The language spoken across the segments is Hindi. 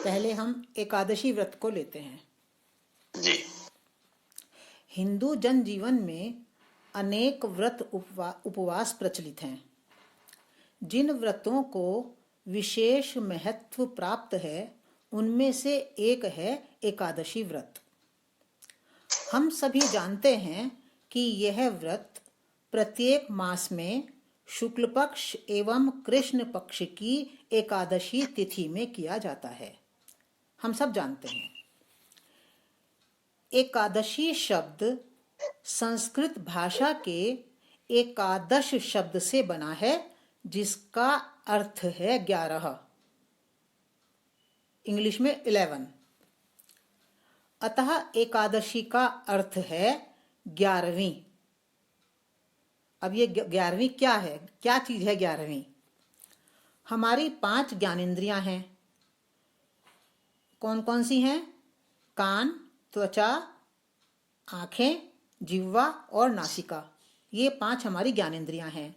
पहले हम एकादशी व्रत को लेते हैं जी। हिंदू जनजीवन में अनेक व्रत उपवास प्रचलित हैं। जिन व्रतों को विशेष महत्व प्राप्त है उनमें से एक है एकादशी व्रत। हम सभी जानते हैं कि यह व्रत प्रत्येक मास में शुक्ल पक्ष एवं कृष्ण पक्ष की एकादशी तिथि में किया जाता है। हम सब जानते हैं। एकादशी शब्द संस्कृत भाषा के एकादश शब्द से बना है, जिसका अर्थ है 11, इंग्लिश में 11। अतः एकादशी का अर्थ है 11वीं। अब ये 11वीं क्या है, क्या चीज है 11वीं? हमारी 5 ज्ञानेंद्रियां हैं। कौन कौन सी हैं? कान, त्वचा, आंखें, जिह्वा और नासिका। ये 5 हमारी ज्ञानेंद्रियां हैं।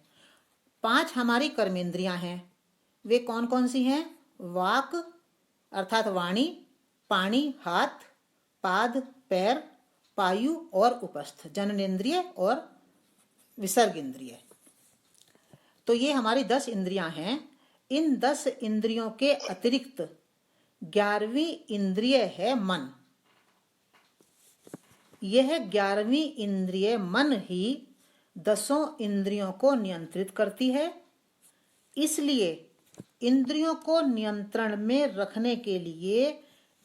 5 हमारी कर्मेंद्रियां हैं। वे कौन कौन सी हैं? वाक अर्थात वाणी, पाणी हाथ, पाद पैर, पायु और उपस्थ जननेन्द्रिय और विसर्ग इंद्रिय। तो ये हमारी 10 इंद्रियां हैं। इन 10 इंद्रियों के अतिरिक्त 11वीं इंद्रिय है मन। यह 11वीं इंद्रिय मन ही 10 इंद्रियों को नियंत्रित करती है। इसलिए इंद्रियों को नियंत्रण में रखने के लिए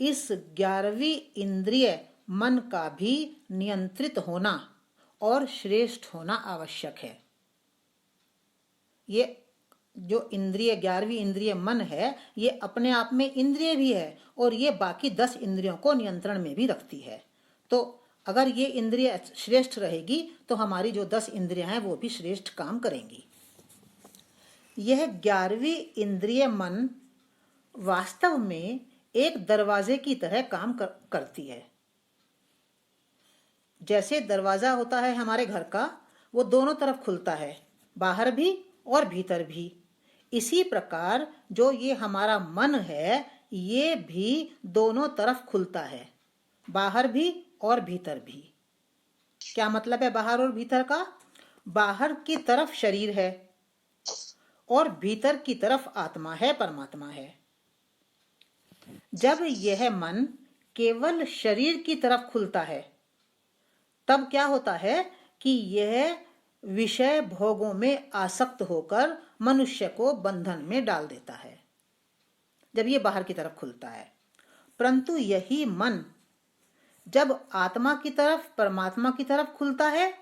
इस 11वीं इंद्रिय मन का भी नियंत्रित होना और श्रेष्ठ होना आवश्यक है। ये जो इंद्रिय 11वीं इंद्रिय मन है, ये अपने आप में इंद्रिय भी है और ये बाकी 10 इंद्रियों को नियंत्रण में भी रखती है। तो अगर ये इंद्रिय श्रेष्ठ रहेगी तो हमारी जो 10 इंद्रियां हैं वो भी श्रेष्ठ काम करेंगी। यह 11वीं इंद्रिय मन वास्तव में एक दरवाजे की तरह काम करती है। जैसे दरवाजा होता है हमारे घर का, वो दोनों तरफ खुलता है, बाहर भी और भीतर भी। इसी प्रकार जो ये हमारा मन है, ये भी दोनों तरफ खुलता है, बाहर भी और भीतर भी। क्या मतलब है बाहर और भीतर का? बाहर की तरफ शरीर है और भीतर की तरफ आत्मा है, परमात्मा है। जब यह मन केवल शरीर की तरफ खुलता है तब क्या होता है कि यह विषय भोगों में आसक्त होकर मनुष्य को बंधन में डाल देता है, जब ये बाहर की तरफ खुलता है। परंतु यही मन जब आत्मा की तरफ, परमात्मा की तरफ खुलता है,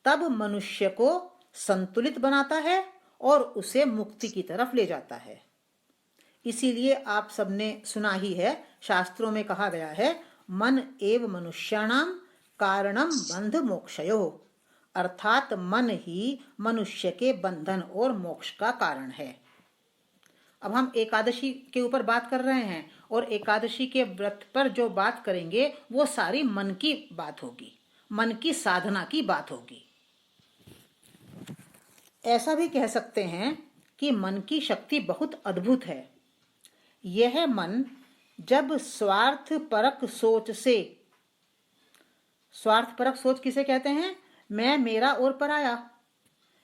तब मनुष्य को संतुलित बनाता है और उसे मुक्ति की तरफ ले जाता है। इसीलिए आप सबने सुना ही है, शास्त्रों में कहा गया है, मन एव मनुष्याणाम कारणम बंध मोक्षयोः, अर्थात मन ही मनुष्य के बंधन और मोक्ष का कारण है। अब हम एकादशी के ऊपर बात कर रहे हैं और एकादशी के व्रत पर जो बात करेंगे वो सारी मन की बात होगी, मन की साधना की बात होगी। ऐसा भी कह सकते हैं कि मन की शक्ति बहुत अद्भुत है। यह मन जब स्वार्थपरक सोच से, स्वार्थपरक सोच किसे कहते हैं? मैं, मेरा और पराया,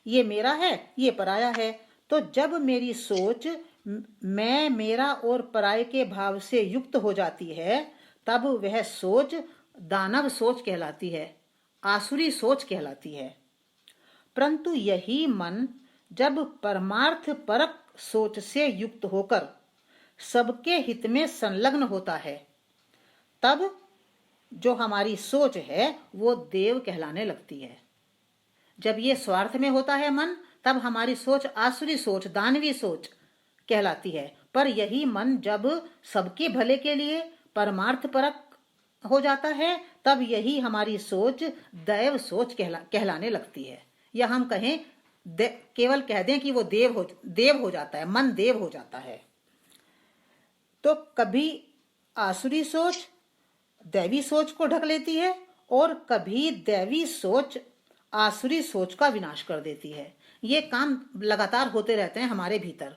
ये मेरा है, ये पराया है। तो जब मेरी सोच मैं, मेरा और पराये के भाव से युक्त हो जाती है, तब वह सोच दानव सोच कहलाती है, आसुरी सोच कहलाती है। परंतु यही मन जब परमार्थ परक सोच से युक्त होकर सबके हित में संलग्न होता है, तब जो हमारी सोच है वो देव कहलाने लगती है। जब ये स्वार्थ में होता है मन, तब हमारी सोच आसुरी सोच, दानवी सोच कहलाती है। पर यही मन जब सबके भले के लिए परमार्थ परक हो जाता है, तब यही हमारी सोच दैव सोच कहलाने लगती है। या हम कहें, केवल कह दें कि वो देव हो जाता है, मन देव हो जाता है। तो कभी आसुरी सोच दैवी सोच को ढक लेती है और कभी दैवी सोच आसुरी सोच का विनाश कर देती है। ये काम लगातार होते रहते हैं हमारे भीतर।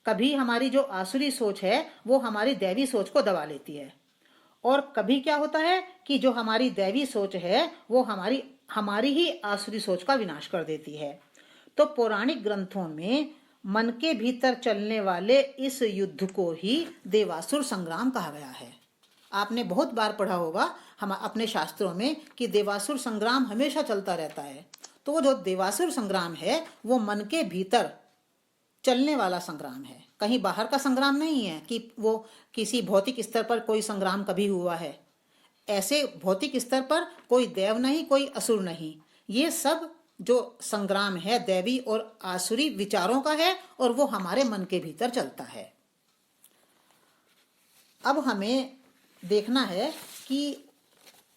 कभी हमारी जो आसुरी सोच है वो हमारी दैवी सोच को दबा लेती है, और कभी क्या होता है कि जो हमारी दैवी सोच है वो हमारी ही आसुरी सोच का विनाश कर देती है। तो पौराणिक ग्रंथों में मन के भीतर चलने वाले इस युद्ध को ही देवासुर संग्राम कहा गया है। आपने बहुत बार पढ़ा होगा हम अपने शास्त्रों में कि देवासुर संग्राम हमेशा चलता रहता है। तो वो जो देवासुर संग्राम है वो मन के भीतर चलने वाला संग्राम है, कहीं बाहर का संग्राम नहीं है कि वो किसी भौतिक स्तर पर कोई संग्राम कभी हुआ है। ऐसे भौतिक स्तर पर कोई देव नहीं, कोई असुर नहीं, ये सब जो संग्राम है दैवी और आसुरी विचारों का है, और वो हमारे मन के भीतर चलता है। अब हमें देखना है कि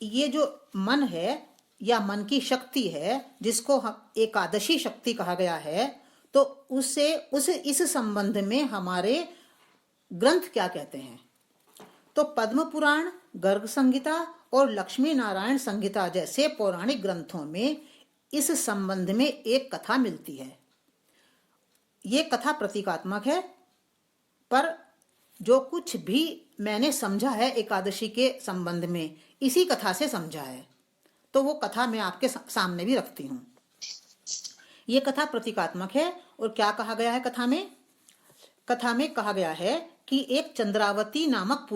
ये जो मन है या मन की शक्ति है, जिसको हम एकादशी शक्ति कहा गया है, तो इस संबंध में हमारे ग्रंथ क्या कहते हैं। तो पद्म पुराण, गर्ग संहिता और लक्ष्मी नारायण संहिता जैसे पौराणिक ग्रंथों में इस संबंध में एक कथा मिलती है। ये कथा प्रतीकात्मक है, पर जो कुछ भी मैंने समझा है एकादशी के संबंध में इसी कथा से समझा है, तो वो कथा मैं आपके सामने भी रखती हूँ। ये कथा प्रतीकात्मक है, और क्या कहा गया है कथा में? कथा में कहा गया है कि एक चंद्रावती नामक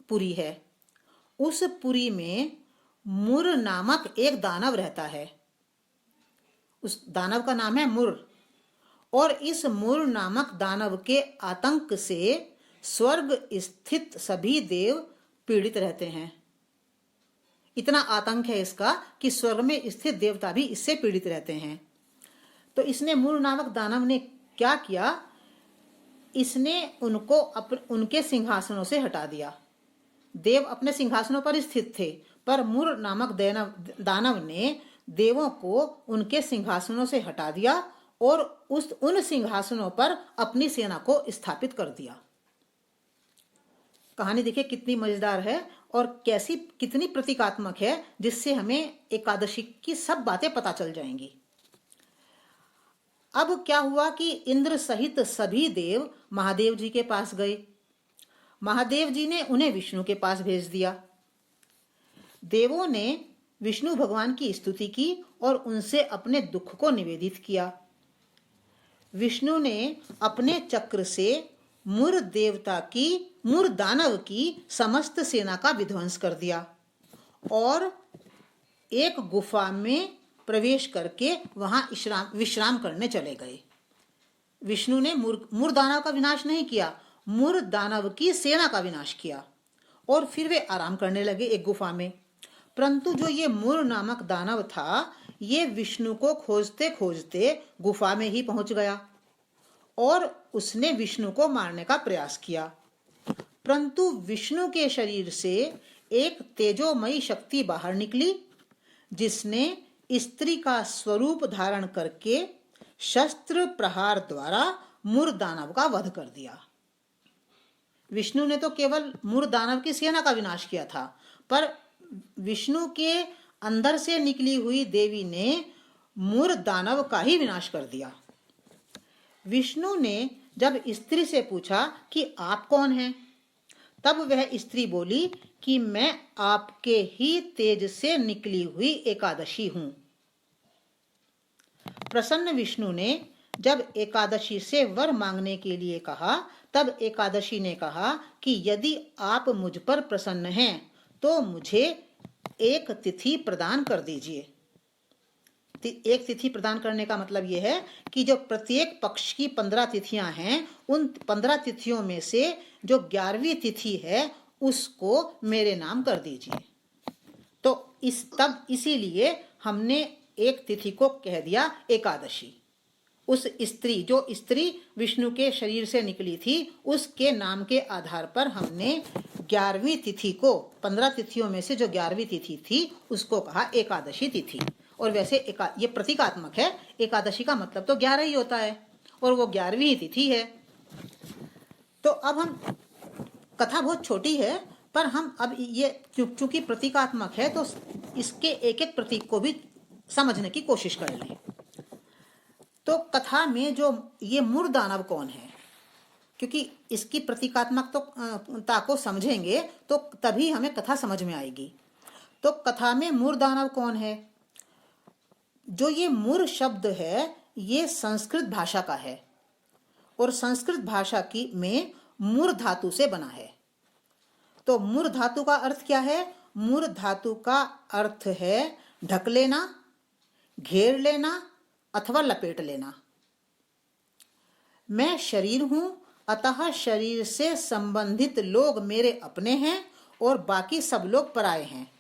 पुरी है। उस पुरी में मुर नामक एक दानव रहता है। उस दानव का नाम है मुर, और इस मुर नामक दानव के आतंक से स्वर्ग स्थित सभी देव पीड़ित रहते हैं। इतना आतंक है इसका कि स्वर्ग में स्थित देवता भी इससे पीड़ित रहते हैं। तो इसने मुर नामक दानव ने क्या किया? इसने उनको उनके सिंहासनों से हटा दिया। देव अपने सिंहासनों पर स्थित थे, पर मुर नामक दानव ने देवों को उनके सिंहासनों से हटा दिया और उन सिंहासनों पर अपनी सेना को स्थापित कर दिया। कहानी देखिए कितनी मजेदार है और कितनी प्रतीकात्मक है, जिससे हमें एकादशी की सब बातें पता चल जाएंगी। अब क्या हुआ कि इंद्र सहित सभी देव महादेव जी के पास गए। महादेव जी ने उन्हें विष्णु के पास भेज दिया। देवों ने विष्णु भगवान की स्तुति की और उनसे अपने दुख को निवेदित किया। विष्णु ने अपने चक्र से मुर दानव की समस्त सेना का विध्वंस कर दिया और एक गुफा में प्रवेश करके वहां विश्राम करने चले गए। विष्णु ने मुर दानव का विनाश नहीं किया, मुर दानव की सेना का विनाश किया और फिर वे आराम करने लगे एक गुफा में। परंतु जो ये मुर नामक दानव था, ये विष्णु को खोजते खोजते गुफा में ही पहुंच गया और उसने विष्णु को मारने का प्रयास किया। परंतु विष्णु के शरीर से एक तेजोमयी शक्ति बाहर निकली, जिसने स्त्री का स्वरूप धारण करके शस्त्र प्रहार द्वारा मुर दानव का वध कर दिया। विष्णु ने तो केवल मुर दानव की सेना का विनाश किया था, पर विष्णु के अंदर से निकली हुई देवी ने मुर दानव का ही विनाश कर दिया। विष्णु ने जब स्त्री से पूछा कि आप कौन हैं, तब वह स्त्री बोली कि मैं आपके ही तेज से निकली हुई एकादशी हूं। प्रसन्न विष्णु ने जब एकादशी से वर मांगने के लिए कहा, तब एकादशी ने कहा कि यदि आप मुझ पर प्रसन्न हैं तो मुझे एक तिथि प्रदान कर दीजिए। एक तिथि प्रदान करने का मतलब यह है कि जो प्रत्येक पक्ष की 15 तिथियां हैं, उन 15 तिथियों में से जो 11वीं तिथि है उसको मेरे नाम कर दीजिए। तो इसीलिए हमने एक तिथि को कह दिया एकादशी। उस स्त्री विष्णु के शरीर से निकली थी, उसके नाम के आधार पर हमने 11वीं तिथि को, 15 तिथियों में से जो 11वीं तिथि थी उसको कहा एकादशी तिथि। और वैसे ये प्रतीकात्मक है, एकादशी का मतलब तो 11 ही होता है और वो 11वीं तिथि है। तो अब हम, कथा बहुत छोटी है, पर हम अब ये चूंकि प्रतीकात्मक है तो इसके एक एक प्रतीक को भी समझने की कोशिश कर लें। तो कथा में जो ये मुर दानव कौन है? क्योंकि इसकी प्रतीकात्मकता को समझेंगे तो तभी हमें कथा समझ में आएगी। तो कथा में मुर दानव कौन है? जो ये मुर शब्द है ये संस्कृत भाषा का है और संस्कृत भाषा की में मुर धातु से बना है। तो मुर धातु का अर्थ क्या है? मुर धातु का अर्थ है ढक लेना, घेर लेना अथवा लपेट लेना। मैं शरीर हूं, अतः शरीर से संबंधित लोग मेरे अपने हैं और बाकी सब लोग पराये हैं।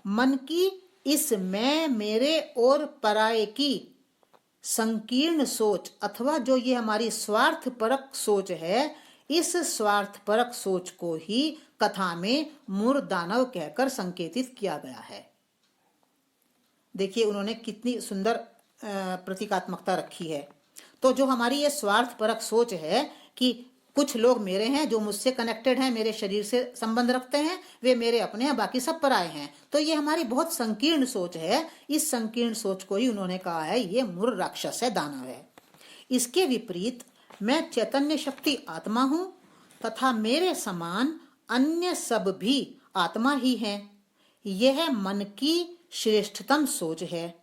मन की इस मैं, मेरे और पराये की संकीर्ण सोच अथवा जो ये हमारी स्वार्थपरक सोच है, इस स्वार्थपरक सोच को ही कथा में मुर दानव कहकर संकेतित किया गया है। देखिए उन्होंने कितनी सुंदर प्रतीकात्मकता रखी है। तो जो हमारी ये स्वार्थपरक सोच है कि कुछ लोग मेरे हैं, जो मुझसे कनेक्टेड हैं, मेरे शरीर से संबंध रखते हैं, वे मेरे अपने हैं, बाकी सब पराये हैं, तो ये हमारी बहुत संकीर्ण सोच है। इस संकीर्ण सोच को ही उन्होंने कहा है ये मुर राक्षस है, दानव है। इसके विपरीत मैं चैतन्य शक्ति आत्मा हूं तथा मेरे समान अन्य सब भी आत्मा ही हैं। यह मन की श्रेष्ठतम सोच है।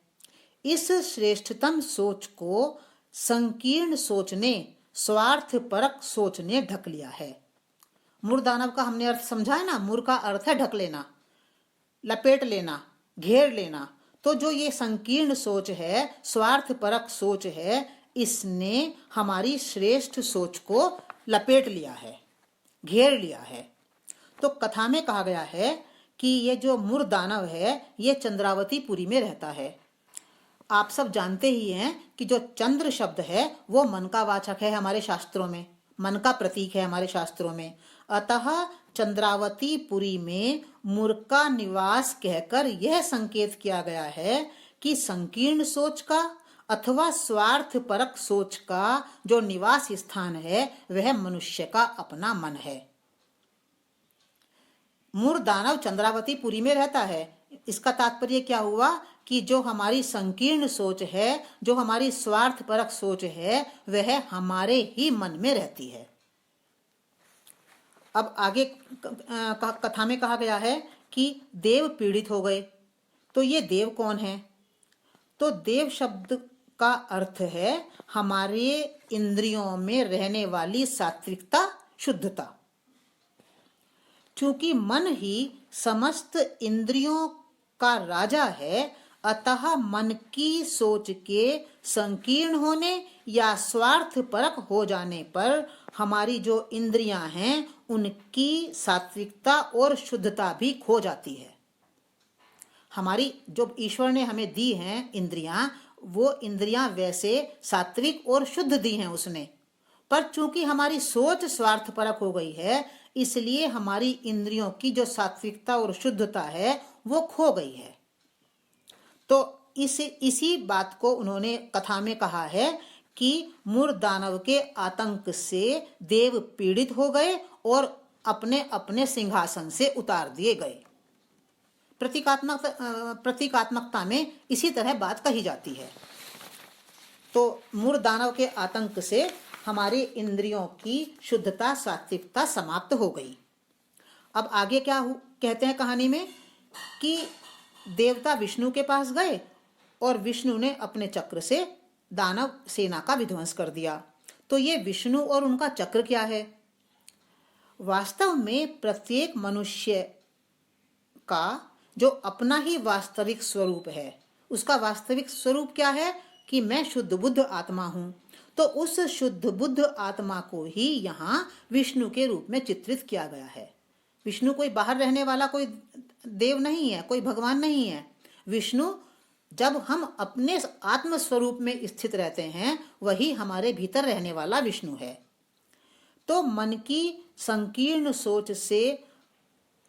इस श्रेष्ठतम सोच को संकीर्ण सोच ने, स्वार्थपरक सोच ने ढक लिया है। मुर दानव का हमने अर्थ समझा है ना। मुर का अर्थ है ढक लेना, लपेट लेना, घेर लेना। तो जो ये संकीर्ण सोच है, स्वार्थपरक सोच है, इसने हमारी श्रेष्ठ सोच को लपेट लिया है, घेर लिया है। तो कथा में कहा गया है कि ये जो मुर दानव है ये चंद्रावतीपुरी में रहता है। आप सब जानते ही हैं कि जो चंद्र शब्द है वो मन का वाचक है हमारे शास्त्रों में, मन का प्रतीक है हमारे शास्त्रों में। अतः चंद्रावतीपुरी में मुर का निवास कहकर यह संकेत किया गया है कि संकीर्ण सोच का अथवा स्वार्थपरक सोच का जो निवास स्थान है वह मनुष्य का अपना मन है। मुर दानव चंद्रावतीपुरी में रहता है। इसका तात्पर्य क्या हुआ कि जो हमारी संकीर्ण सोच है, जो हमारी स्वार्थपरक सोच है, वह हमारे ही मन में रहती है। अब आगे कथा में कहा गया है कि देव पीड़ित हो गए। तो ये देव कौन है? तो देव शब्द का अर्थ है हमारे इंद्रियों में रहने वाली सात्विकता, शुद्धता। चूंकि मन ही समस्त इंद्रियों का राजा है, अतः मन की सोच के संकीर्ण होने या स्वार्थपरक हो जाने पर हमारी जो इंद्रियां हैं उनकी सात्विकता और शुद्धता भी खो जाती है। हमारी जो ईश्वर ने हमें दी हैं इंद्रियां, वो इंद्रियां वैसे सात्विक और शुद्ध दी हैं उसने, पर चूंकि हमारी सोच स्वार्थपरक हो गई है, इसलिए हमारी इंद्रियों की जो सात्विकता और शुद्धता है वो खो गई है। तो इसी बात को उन्होंने कथा में कहा है कि मुर दानव के आतंक से देव पीड़ित हो गए और अपने अपने सिंहासन से उतार दिए गए। प्रतीकात्मकता में इसी तरह बात कही जाती है। तो मुर दानव के आतंक से हमारी इंद्रियों की शुद्धता, सात्विकता समाप्त हो गई। अब आगे क्या कहते हैं कहानी में कि देवता विष्णु के पास गए और विष्णु ने अपने चक्र से दानव सेना का विध्वंस कर दिया। तो ये विष्णु और उनका चक्र क्या है? वास्तव में प्रत्येक मनुष्य का जो अपना ही वास्तविक स्वरूप है, उसका वास्तविक स्वरूप क्या है कि मैं शुद्ध बुद्ध आत्मा हूं। तो उस शुद्ध बुद्ध आत्मा को ही यहाँ विष्णु के रूप में चित्रित किया गया है। विष्णु कोई बाहर रहने वाला कोई देव नहीं है, कोई भगवान नहीं है। विष्णु जब हम अपने आत्म स्वरूप में स्थित रहते हैं, वही हमारे भीतर रहने वाला विष्णु है। तो मन की संकीर्ण सोच से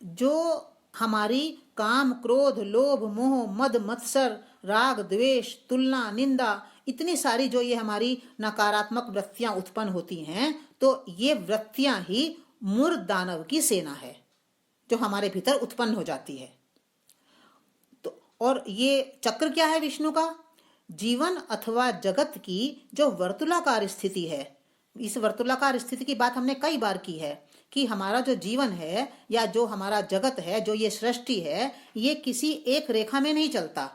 जो हमारी काम, क्रोध, लोभ, मोह, मद, मत्सर, राग, द्वेष, तुलना, निंदा, इतनी सारी जो ये हमारी नकारात्मक वृत्तियां उत्पन्न होती हैं, तो ये वृत्तियां ही मुर दानव की सेना है जो हमारे भीतर उत्पन्न हो जाती है। तो और ये चक्र क्या है विष्णु का? जीवन अथवा जगत की जो वर्तुलाकार स्थिति है, इस वर्तुलाकार स्थिति की बात हमने कई बार की है कि हमारा जो जीवन है या जो हमारा जगत है, जो ये सृष्टि है, ये किसी एक रेखा में नहीं चलता,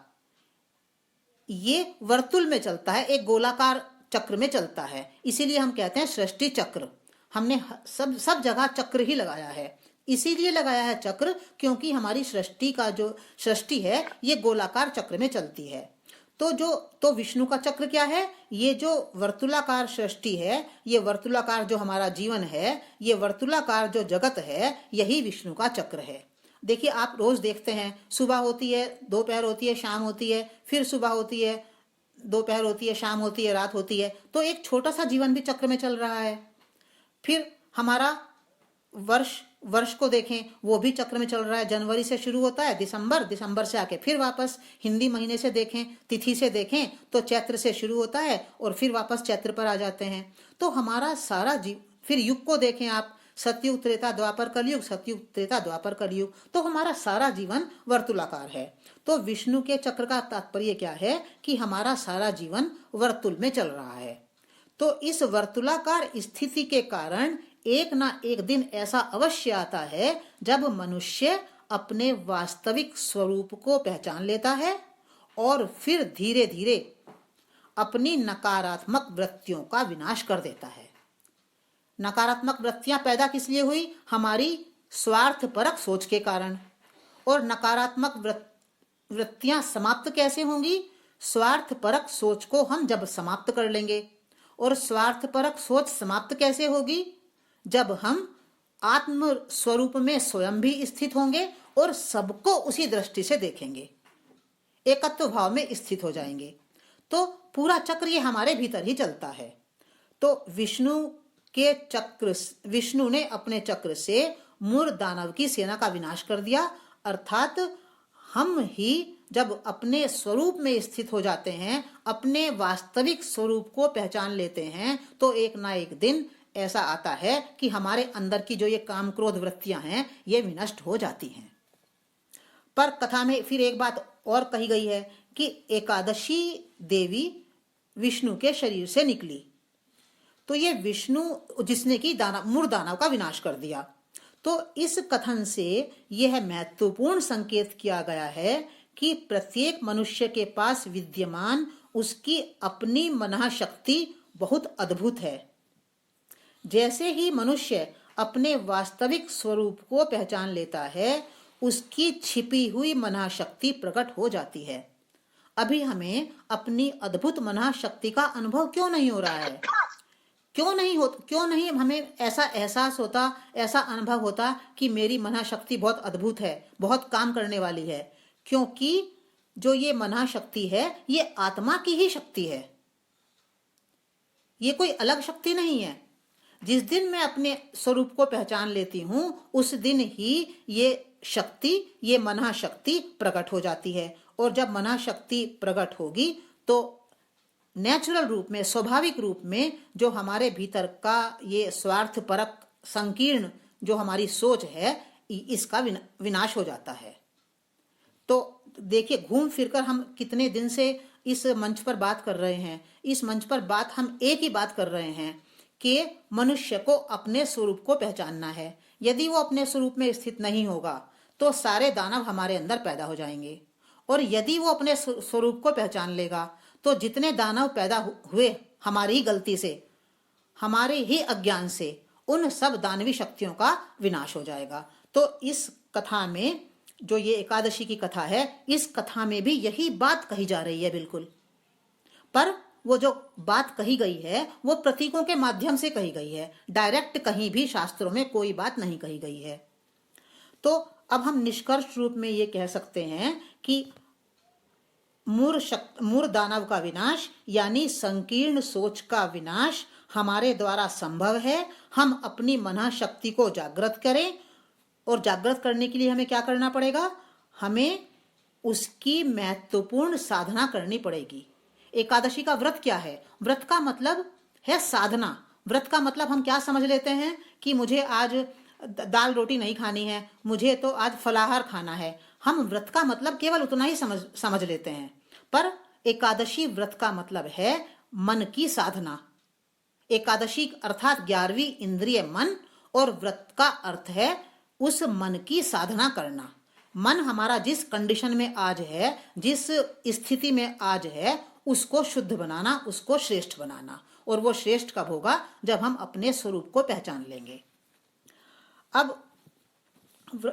ये वर्तुल में चलता है, एक गोलाकार चक्र में चलता है। इसीलिए हम कहते हैं सृष्टि चक्र। हमने सब जगह चक्र ही लगाया है। इसीलिए लगाया है चक्र क्योंकि हमारी सृष्टि का जो सृष्टि है ये गोलाकार चक्र में चलती है। तो विष्णु का चक्र क्या है? ये जो वर्तुलाकार सृष्टि है, ये वर्तुलाकार जो हमारा जीवन है, ये वर्तुलाकार जो जगत है, यही विष्णु का चक्र है। देखिए, आप रोज देखते हैं, सुबह होती है, दोपहर होती है, शाम होती है, फिर सुबह होती है, दोपहर होती है, शाम होती है, रात होती है। तो एक छोटा सा जीवन भी चक्र में चल रहा है। फिर हमारा वर्ष को देखें, वो भी चक्र में चल रहा है। जनवरी से शुरू होता है, दिसंबर से आके फिर वापस हिंदी महीने से देखें, तिथि से देखें तो चैत्र से शुरू होता है और फिर वापस चैत्र पर आ जाते हैं। तो हमारा सारा फिर युग को देखें आप, सतयुग, त्रेता, द्वापर, कलयुग, सतयुग, त्रेता, द्वापर, कलयुग। तो हमारा सारा जीवन वर्तुलाकार है। तो विष्णु के चक्र का तात्पर्य क्या है कि हमारा सारा जीवन वर्तुल में चल रहा है। तो इस वर्तुलाकार स्थिति के कारण एक ना एक दिन ऐसा अवश्य आता है जब मनुष्य अपने वास्तविक स्वरूप को पहचान लेता है और फिर धीरे धीरे अपनी नकारात्मक वृत्तियों का विनाश कर देता है। नकारात्मक वृत्तियां पैदा किस लिए हुई? हमारी स्वार्थपरक सोच के कारण। और नकारात्मक वृत्तियां समाप्त कैसे होंगी? स्वार्थपरक सोच को हम जब समाप्त कर लेंगे। और स्वार्थपरक सोच समाप्त कैसे होगी? जब हम आत्म स्वरूप में स्वयं भी स्थित होंगे और सबको उसी दृष्टि से देखेंगे, एकत्व भाव में स्थित हो जाएंगे। तो पूरा चक्र ये हमारे भीतर ही चलता है। तो विष्णु ने अपने चक्र से मूर दानव की सेना का विनाश कर दिया। अर्थात हम ही जब अपने स्वरूप में स्थित हो जाते हैं, अपने वास्तविक स्वरूप को पहचान लेते हैं, तो एक ना एक दिन ऐसा आता है कि हमारे अंदर की जो ये काम क्रोध वृत्तियां हैं ये विनष्ट हो जाती हैं। पर कथा में फिर एक बात और कही गई है कि एकादशी देवी विष्णु के शरीर से निकली। तो ये विष्णु जिसने की मूर दानव का विनाश कर दिया। तो इस कथन से यह महत्वपूर्ण संकेत किया गया है कि प्रत्येक मनुष्य के पास विद्यमान उसकी अपनी मनः शक्ति बहुत अद्भुत है। जैसे ही मनुष्य अपने वास्तविक स्वरूप को पहचान लेता है, उसकी छिपी हुई मनः शक्ति प्रकट हो जाती है। अभी हमें अपनी अद्भुत मनः शक्ति का अनुभव क्यों नहीं हो रहा है? क्यों नहीं हमें ऐसा एहसास होता, ऐसा अनुभव होता कि मेरी मनः शक्ति बहुत अद्भुत है, बहुत काम करने वाली है? क्योंकि जो ये मनः शक्ति है ये आत्मा की ही शक्ति है, ये कोई अलग शक्ति नहीं है। जिस दिन मैं अपने स्वरूप को पहचान लेती हूं, उस दिन ही ये शक्ति, ये मनः शक्ति प्रकट हो जाती है। और जब मनः शक्ति प्रकट होगी तो नेचुरल रूप में, स्वाभाविक रूप में जो हमारे भीतर का ये स्वार्थपरक संकीर्ण जो हमारी सोच है, इसका विनाश हो जाता है। तो देखिए, घूम फिरकर हम कितने दिन से इस मंच पर बात कर रहे हैं। इस मंच पर हम एक ही बात कर रहे हैं कि मनुष्य को अपने स्वरूप को पहचानना है। यदि वो अपने स्वरूप में स्थित नहीं होगा तो सारे दानव हमारे अंदर पैदा हो जाएंगे। और यदि वो अपने स्वरूप को पहचान लेगा तो जितने दानव पैदा हुए हमारी ही गलती से, हमारे ही अज्ञान से, उन सब दानवी शक्तियों का विनाश हो जाएगा। तो इस कथा में, जो ये एकादशी की कथा है, इस कथा में भी यही बात कही जा रही है बिल्कुल। पर वो जो बात कही गई है वो प्रतीकों के माध्यम से कही गई है, डायरेक्ट कहीं भी शास्त्रों में कोई बात नहीं कही गई है। तो अब हम निष्कर्ष रूप में ये कह सकते हैं कि मूर दानव का विनाश यानी संकीर्ण सोच का विनाश हमारे द्वारा संभव है। हम अपनी मनः शक्ति को जागृत करें, और जागृत करने के लिए हमें क्या करना पड़ेगा? हमें उसकी महत्वपूर्ण साधना करनी पड़ेगी। एकादशी का व्रत क्या है? व्रत का मतलब है साधना। व्रत का मतलब हम क्या समझ लेते हैं कि मुझे आज दाल रोटी नहीं खानी है, मुझे तो आज फलाहार खाना है। हम व्रत का मतलब केवल उतना ही समझ लेते हैं। पर एकादशी व्रत का मतलब है मन की साधना। एकादशी अर्थात 11वीं इंद्रिय मन, और व्रत का अर्थ है उस मन की साधना करना। मन हमारा जिस कंडीशन में आज है, जिस स्थिति में आज है, उसको शुद्ध बनाना, उसको श्रेष्ठ बनाना। और वो श्रेष्ठ कब होगा? जब हम अपने स्वरूप को पहचान लेंगे। अब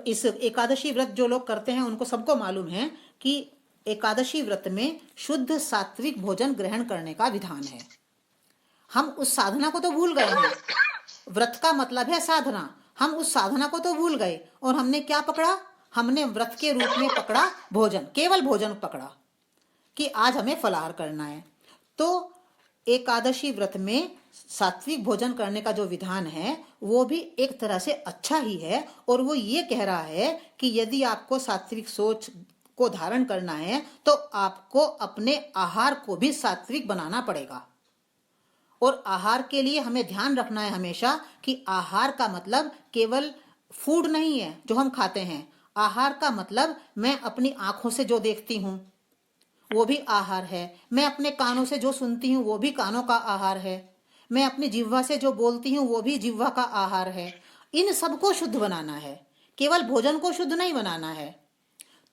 इस एकादशी व्रत जो लोग करते हैं उनको सबको मालूम है कि एकादशी व्रत में शुद्ध सात्विक भोजन ग्रहण करने का विधान है। हम उस साधना को तो भूल गए हैं। व्रत का मतलब है साधना। हम उस साधना को तो भूल गए और हमने क्या पकड़ा? हमने व्रत के रूप में पकड़ा भोजन, केवल भोजन पकड़ा कि आज हमें फलाहार करना है। तो एकादशी व्रत में सात्विक भोजन करने का जो विधान है वो भी एक तरह से अच्छा ही है, और वो ये कह रहा है कि यदि आपको सात्विक सोच को धारण करना है तो आपको अपने आहार को भी सात्विक बनाना पड़ेगा। और आहार के लिए हमें ध्यान रखना है हमेशा कि आहार का मतलब केवल फूड नहीं है जो हम खाते हैं। आहार का मतलब मैं अपनी आंखों से जो देखती हूँ वो भी आहार है, मैं अपने कानों से जो सुनती हूँ वो भी कानों का आहार है, मैं अपनी जिह्वा से जो बोलती हूँ वो भी जिह्वा का आहार है। इन सबको शुद्ध बनाना है, केवल भोजन को शुद्ध नहीं बनाना है।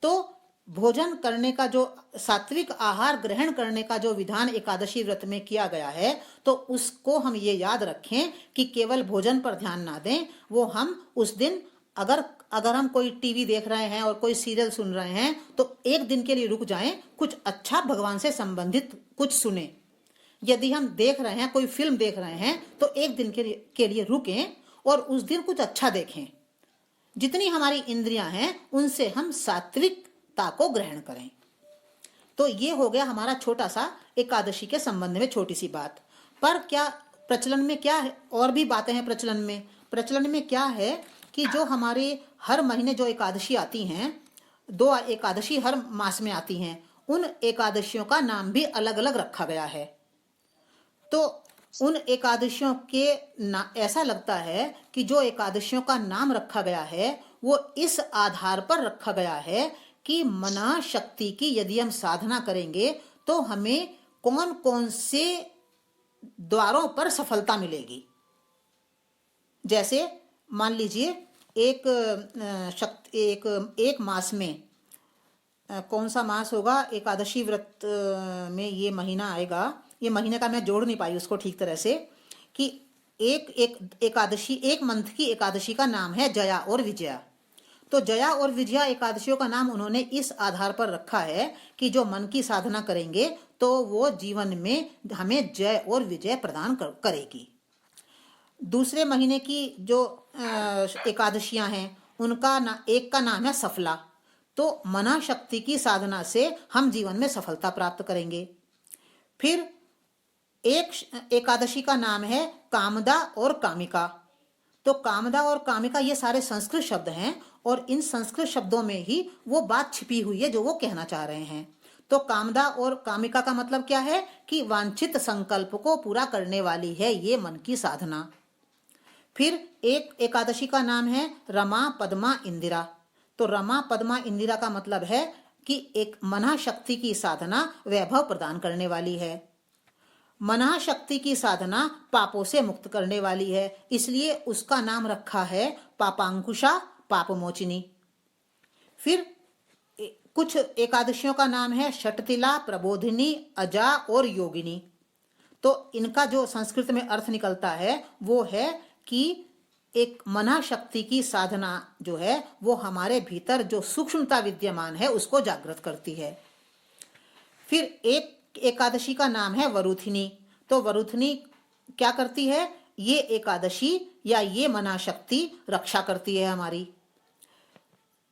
तो भोजन करने का जो सात्विक आहार ग्रहण करने का जो विधान एकादशी व्रत में किया गया है, तो उसको हम ये याद रखें कि केवल भोजन पर ध्यान ना दें। वो हम उस दिन अगर हम कोई टीवी देख रहे हैं और कोई सीरियल सुन रहे हैं तो एक दिन के लिए रुक जाएं, कुछ अच्छा भगवान से संबंधित कुछ सुने। यदि हम देख रहे हैं, कोई फिल्म देख रहे हैं, तो एक दिन के लिए रुकें और उस दिन कुछ अच्छा देखें। जितनी हमारी इंद्रियां हैं उनसे हम सात्विकता को ग्रहण करें। तो ये हो गया हमारा छोटा सा एकादशी के संबंध में छोटी सी बात। पर क्या प्रचलन में क्या है, और भी बातें हैं प्रचलन में क्या है कि जो हमारे हर महीने जो एकादशी आती हैं, 2 एकादशी हर मास में आती हैं, उन एकादशियों का नाम भी अलग अलग रखा गया है। तो उन एकादशियों के ऐसा लगता है कि जो एकादशियों का नाम रखा गया है वो इस आधार पर रखा गया है कि मना शक्ति की यदि हम साधना करेंगे तो हमें कौन कौन से द्वारों पर सफलता मिलेगी। जैसे मान लीजिए एक मास में कौन सा मास होगा, एकादशी व्रत में ये महीना आएगा, ये महीने का मैं जोड़ नहीं पाई उसको ठीक तरह से, कि एक मंथ की एकादशी का नाम है जया और विजया। तो जया और विजया एकादशियों का नाम उन्होंने इस आधार पर रखा है कि जो मन की साधना करेंगे तो वो जीवन में हमें जय और विजय प्रदान करेगी। दूसरे महीने की जो एकादशियां हैं उनका एक का नाम है सफला। तो मना शक्ति की साधना से हम जीवन में सफलता प्राप्त करेंगे। फिर एक एकादशी का नाम है कामदा और कामिका। तो कामदा और कामिका ये सारे संस्कृत शब्द हैं और इन संस्कृत शब्दों में ही वो बात छिपी हुई है जो वो कहना चाह रहे हैं। तो कामदा और कामिका का मतलब क्या है कि वांछित संकल्प को पूरा करने वाली है ये मन की साधना। फिर एक एकादशी का नाम है रमा पद्मा इंदिरा। तो रमा पद्मा इंदिरा का मतलब है कि एक मना शक्ति की साधना वैभव प्रदान करने वाली है। मना शक्ति की साधना पापों से मुक्त करने वाली है, इसलिए उसका नाम रखा है पापांकुशा पापमोचिनी। फिर कुछ एकादशियों का नाम है षटतिला, प्रबोधिनी, अजा और योगिनी। तो इनका जो संस्कृत में अर्थ निकलता है वो है कि एक मना शक्ति की साधना जो है वो हमारे भीतर जो सूक्ष्मता विद्यमान है उसको जागृत करती है। फिर एक एकादशी का नाम है वरुथिनी। तो वरुथिनी क्या करती है? ये एकादशी या ये मना शक्ति रक्षा करती है हमारी।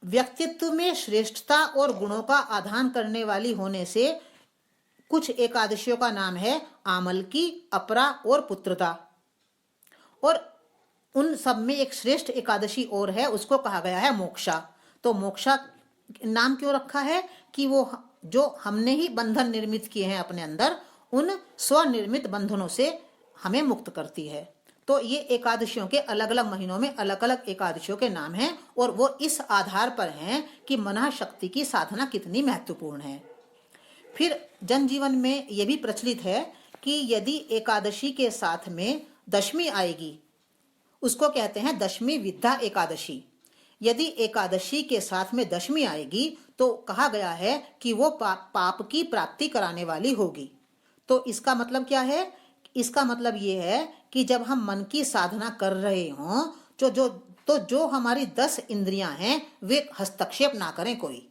व्यक्तित्व में श्रेष्ठता और गुणों का आधान करने वाली होने से कुछ एकादशियों का नाम है आमलकी, अपरा और पुत्रता। और उन सब में एक श्रेष्ठ एकादशी और है, उसको कहा गया है मोक्षा। तो मोक्षा नाम क्यों रखा है कि वो जो हमने ही बंधन निर्मित किए हैं अपने अंदर, उन स्वनिर्मित बंधनों से हमें मुक्त करती है। तो ये एकादशियों के अलग अलग महीनों में अलग अलग एकादशियों के नाम हैं और वो इस आधार पर हैं कि मना शक्ति की साधना कितनी महत्वपूर्ण है। फिर जनजीवन में ये भी प्रचलित है कि यदि एकादशी के साथ में दशमी आएगी, उसको कहते हैं दशमी विद्या एकादशी। यदि एकादशी के साथ में दशमी आएगी तो कहा गया है कि वो पाप की प्राप्ति कराने वाली होगी। तो इसका मतलब क्या है? इसका मतलब ये है कि जब हम मन की साधना कर रहे हों तो जो हमारी 10 इंद्रियां हैं वे हस्तक्षेप ना करें कोई।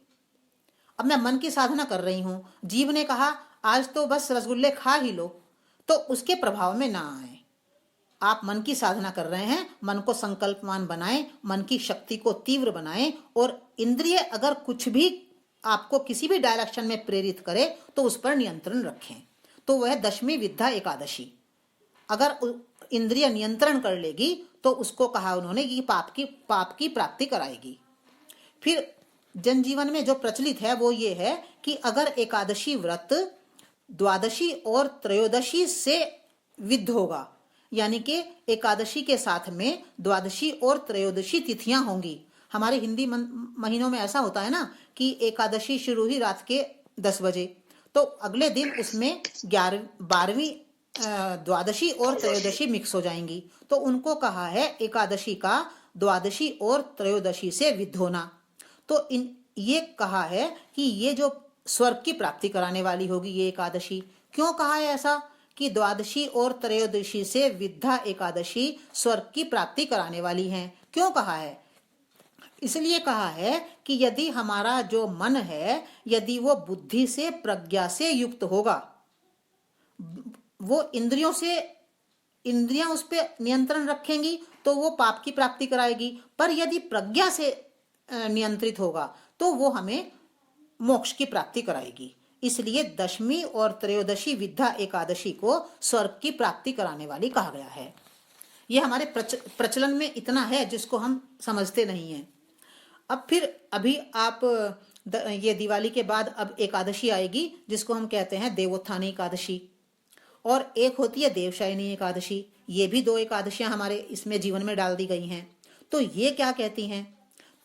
अब मैं मन की साधना कर रही हूं, जीव ने कहा आज तो बस रसगुल्ले खा ही लो, तो उसके प्रभाव में ना आए। आप मन की साधना कर रहे हैं, मन को संकल्पवान बनाएं, मन की शक्ति को तीव्र बनाएं, और इंद्रिय अगर कुछ भी आपको किसी भी डायरेक्शन में प्रेरित करे तो उस पर नियंत्रण रखें। तो वह दशमी विद्या एकादशी। अगर इंद्रिय नियंत्रण कर लेगी तो उसको कहा उन्होंने कि पाप की प्राप्ति कराएगी। फिर जनजीवन में जो प्रचलित है वो ये है कि अगर एकादशी व्रत द्वादशी और त्रयोदशी से विद्ध होगा, यानी कि एकादशी के साथ में द्वादशी और त्रयोदशी तिथियां होंगी। हमारे हिंदी महीनों में ऐसा होता है ना कि एकादशी शुरू हुई रात के 10 बजे, तो अगले दिन उसमें 12वीं द्वादशी और त्रयोदशी मिक्स हो जाएंगी, तो उनको कहा है एकादशी का द्वादशी और त्रयोदशी से विद्ध होना। तो ये कहा है कि ये जो स्वर्ग की प्राप्ति कराने वाली होगी ये एकादशी। क्यों कहा है ऐसा कि द्वादशी और त्रयोदशी से विद्या एकादशी स्वर्ग की प्राप्ति कराने वाली हैं? क्यों कहा है? इसलिए कहा है कि यदि हमारा जो मन है, यदि वो बुद्धि से प्रज्ञा से युक्त होगा, वो इंद्रियां उस पर नियंत्रण रखेंगी तो वो पाप की प्राप्ति कराएगी। पर यदि प्रज्ञा से नियंत्रित होगा तो वो हमें मोक्ष की प्राप्ति कराएगी। इसलिए दशमी और त्रयोदशी विद्या एकादशी को स्वर्ग की प्राप्ति कराने वाली कहा गया है। यह हमारे प्रचलन में इतना है जिसको हम समझते नहीं हैं। अब फिर अभी आप ये दिवाली के बाद अब एकादशी आएगी जिसको हम कहते हैं देवोत्थानी एकादशी, और एक होती है देवशयनी एकादशी। ये भी 2 एकादशियां हमारे इसमें जीवन में डाल दी गई हैं। तो ये क्या कहती हैं?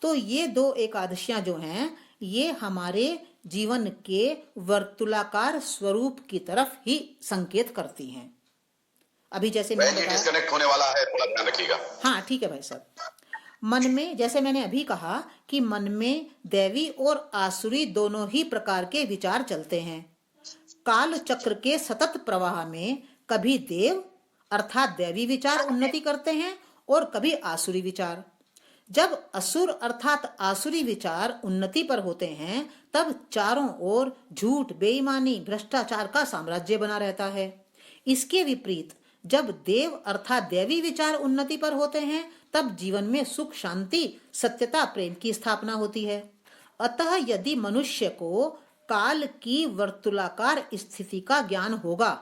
तो ये 2 एकादशियां जो हैं ये हमारे जीवन के वर्तुलाकार स्वरूप की तरफ ही संकेत करती हैं। अभी जैसे मैंने बताया, डिस्कनेक्ट होने वाला है, थोड़ा ध्यान रखिएगा। हाँ ठीक है भाई साहब। मन में, जैसे मैंने अभी कहा कि मन में दैवी और आसुरी दोनों ही प्रकार के विचार चलते हैं। काल चक्र के सतत प्रवाह में कभी देव अर्थात दैवी विचार उन्नति करते हैं और कभी आसुरी विचार। जब असुर अर्थात आसुरी विचार उन्नति पर होते हैं तब चारों ओर झूठ, बेईमानी, भ्रष्टाचार का साम्राज्य बना रहता है। इसके विपरीत जब देव अर्थात दैवी विचार उन्नति पर होते हैं तब जीवन में सुख, शांति, सत्यता, प्रेम की स्थापना होती है। अतः यदि मनुष्य को काल की वर्तुलाकार स्थिति का ज्ञान होगा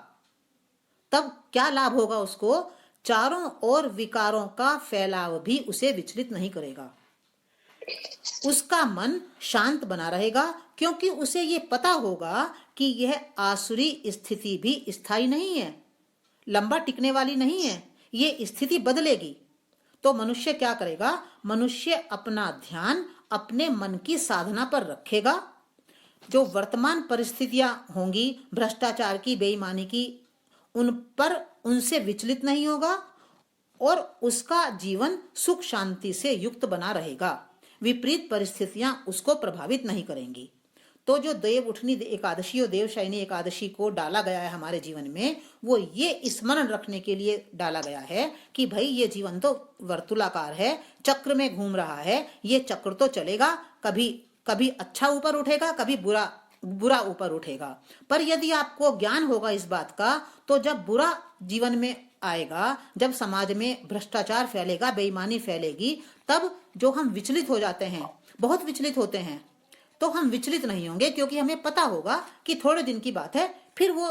तब क्या लाभ होगा उसको? चारों ओर विकारों का फैलाव भी उसे विचलित नहीं करेगा। उसका मन शांत बना रहेगा क्योंकि उसे ये पता होगा कि यह आसुरी स्थिति भी स्थायी नहीं है, लंबा टिकने वाली नहीं है, ये स्थिति बदलेगी। तो मनुष्य क्या करेगा? मनुष्य अपना ध्यान अपने मन की साधना पर रखेगा। जो वर्तमान परिस्थितियां होंगी भ्रष्टाचार की, बेईमानी की, उन पर उनसे विचलित नहीं होगा और उसका जीवन सुख शांति से युक्त बना रहेगा। विपरीत परिस्थितियां उसको प्रभावित नहीं करेंगी। तो जो देव उठनी एकादशी और देवशयनी एकादशी को डाला गया है हमारे जीवन में, वो ये स्मरण रखने के लिए डाला गया है कि भाई ये जीवन तो वर्तुलाकार है, चक्र में घूम रहा है, ये चक्र तो चलेगा, कभी कभी अच्छा ऊपर उठेगा, कभी बुरा ऊपर उठेगा। पर यदि आपको ज्ञान होगा इस बात का, तो जब बुरा जीवन में आएगा, जब समाज में भ्रष्टाचार फैलेगा, बेईमानी फैलेगी, तब जो हम विचलित हो जाते हैं, बहुत विचलित होते हैं, तो हम विचलित नहीं होंगे क्योंकि हमें पता होगा कि थोड़े दिन की बात है, फिर वो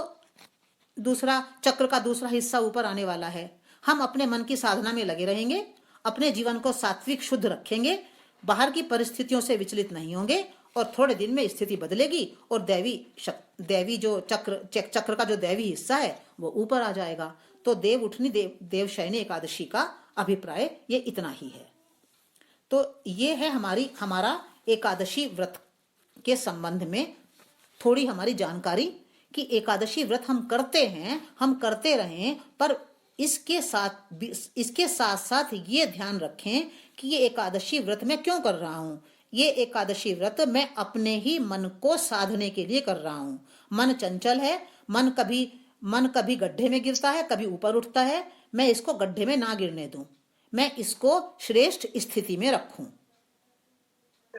दूसरा चक्र का दूसरा हिस्सा ऊपर आने वाला है। हम अपने मन की साधना में लगे रहेंगे, अपने जीवन को सात्विक शुद्ध रखेंगे, बाहर की परिस्थितियों से विचलित नहीं होंगे और थोड़े दिन में स्थिति बदलेगी और दैवी जो चक्र का जो दैवी हिस्सा है वो ऊपर आ जाएगा। तो देव उठनी देवशयनी एकादशी का अभिप्राय ये इतना ही है। तो ये है हमारा एकादशी व्रत के संबंध में थोड़ी हमारी जानकारी कि एकादशी व्रत हम करते हैं, हम करते रहें, पर इसके साथ साथ ये ध्यान रखें कि ये एकादशी व्रत मैं क्यों कर रहा हूँ। ये एकादशी व्रत मैं अपने ही मन को साधने के लिए कर रहा हूँ। मन चंचल है, मन कभी गड्ढे में गिरता है, कभी ऊपर उठता है। मैं इसको गड्ढे में ना गिरने दूं, मैं इसको श्रेष्ठ स्थिति में रखूं।